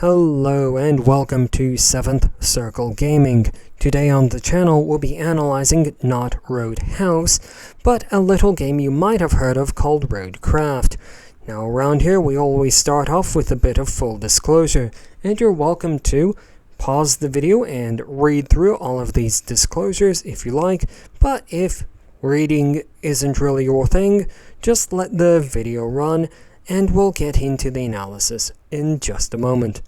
Hello and welcome to 7th Circle Gaming. Today on the channel we'll be analyzing not Roadhouse, but a little game you might have heard of called Roadcraft. Now around here we always start off with a bit of full disclosure, and you're welcome to pause the video and read through all of these disclosures if you like, but if reading isn't really your thing, just let the video run and we'll get into the analysis in just a moment.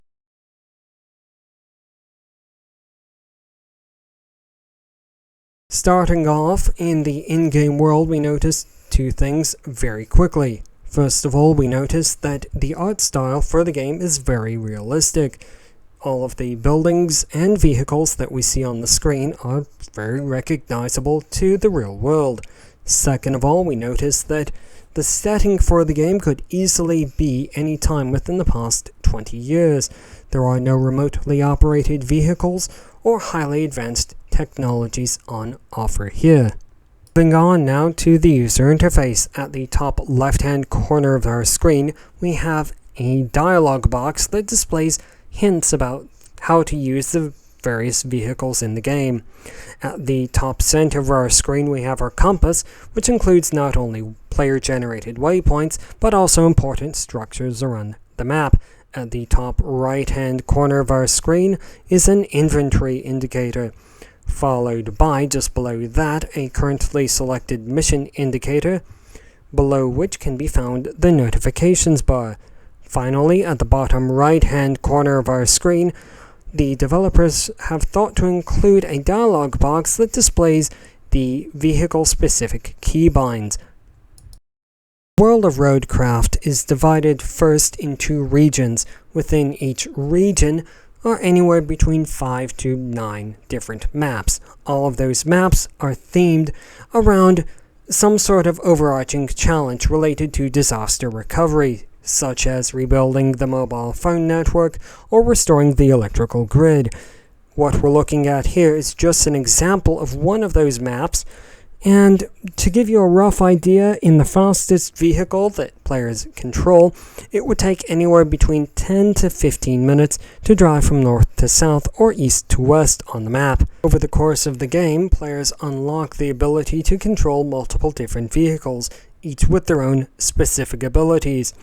Starting off in the in-game world, we notice two things very quickly. First of all, we notice that the art style for the game is very realistic. All of the buildings and vehicles that we see on the screen are very recognizable to the real world. Second of all, we notice that the setting for the game could easily be any time within the past 20 years. There are no remotely operated vehicles or highly advanced technologies on offer here. Moving on now to the user interface. At the top left-hand corner of our screen, we have a dialog box that displays hints about how to use the various vehicles in the game. At the top center of our screen we have our compass, which includes not only player-generated waypoints, but also important structures around the map. At the top right-hand corner of our screen is an inventory indicator, followed by, just below that, a currently selected mission indicator, below which can be found the notifications bar. Finally, at the bottom right-hand corner of our screen, the developers have thought to include a dialog box that displays the vehicle-specific keybinds. The world of Roadcraft is divided first into regions. Within each region are anywhere between 5 to 9 different maps. All of those maps are themed around some sort of overarching challenge related to disaster recovery, such as rebuilding the mobile phone network or restoring the electrical grid. What we're looking at here is just an example of one of those maps, and to give you a rough idea, in the fastest vehicle that players control, it would take anywhere between 10 to 15 minutes to drive from north to south or east to west on the map. Over the course of the game, players unlock the ability to control multiple different vehicles, each with their own specific abilities.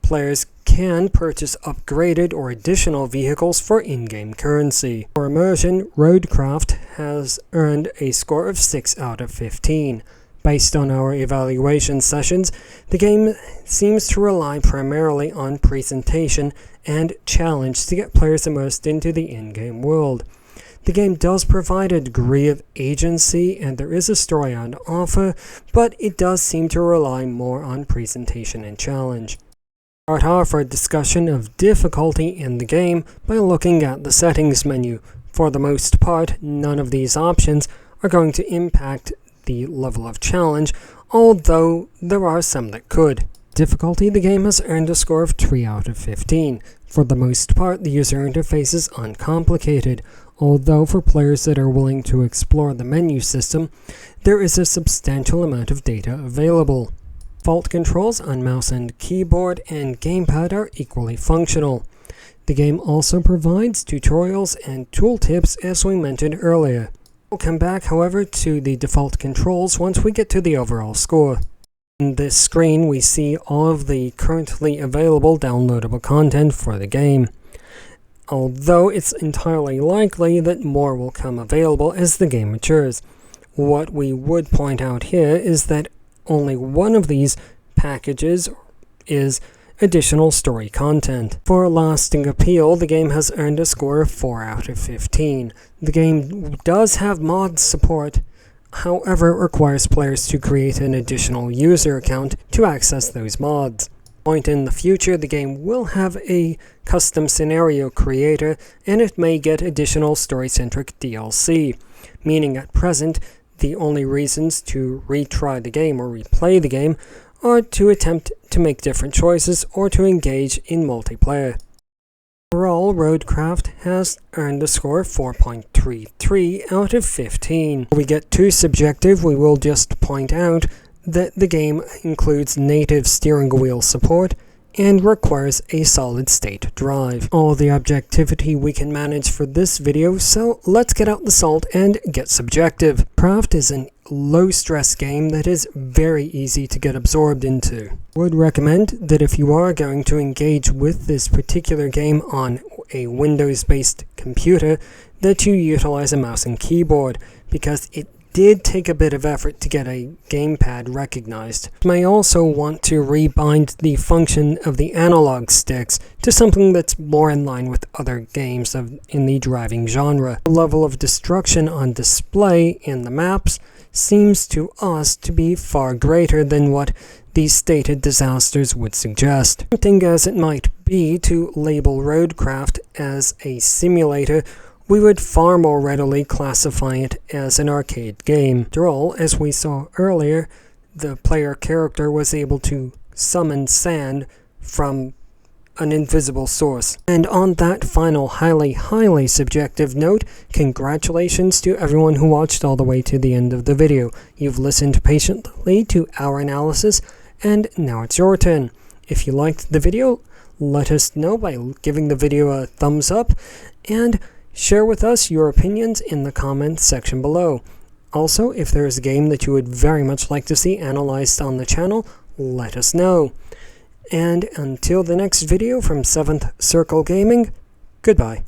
Players can purchase upgraded or additional vehicles for in-game currency. For immersion, Roadcraft has earned a score of 6 out of 15. Based on our evaluation sessions, the game seems to rely primarily on presentation and challenge to get players immersed into the in-game world. The game does provide a degree of agency and there is a story on offer, but it does seem to rely more on presentation and challenge. Start off our discussion of difficulty in the game by looking at the settings menu. For the most part, none of these options are going to impact the level of challenge, although there are some that could. Difficulty, the game has earned a score of 3 out of 15. For the most part, the user interface is uncomplicated, although for players that are willing to explore the menu system, there is a substantial amount of data available. Default controls on mouse and keyboard and gamepad are equally functional. The game also provides tutorials and tooltips as we mentioned earlier. We'll come back, however, to the default controls once we get to the overall score. In this screen we see all of the currently available downloadable content for the game, although it's entirely likely that more will come available as the game matures. What we would point out here is that only one of these packages is additional story content. For lasting appeal, the game has earned a score of 4 out of 15. The game does have mod support, however it requires players to create an additional user account to access those mods. At some point in the future, the game will have a custom scenario creator and it may get additional story-centric DLC, meaning at present the only reasons to retry the game or replay the game are to attempt to make different choices or to engage in multiplayer. Overall, Roadcraft has earned a score of 4.33 out of 15. Before we get too subjective, we will just point out that the game includes native steering wheel support and requires a solid-state drive. All the objectivity we can manage for this video, so let's get out the salt and get subjective. Roadcraft is a low-stress game that is very easy to get absorbed into. Would recommend that if you are going to engage with this particular game on a Windows-based computer, that you utilize a mouse and keyboard, because it did take a bit of effort to get a gamepad recognized. You may also want to rebind the function of the analog sticks to something that's more in line with other games in the driving genre. The level of destruction on display in the maps seems to us to be far greater than what these stated disasters would suggest. Tempting as it might be to label Roadcraft as a simulator, we would far more readily classify it as an arcade game. After all, as we saw earlier, the player character was able to summon sand from an invisible source. And on that final highly subjective note, congratulations to everyone who watched all the way to the end of the video. You've listened patiently to our analysis, and now it's your turn. If you liked the video, let us know by giving the video a thumbs up, and share with us your opinions in the comments section below. Also, if there is a game that you would very much like to see analyzed on the channel, let us know. And until the next video from 7th Circle Gaming, goodbye.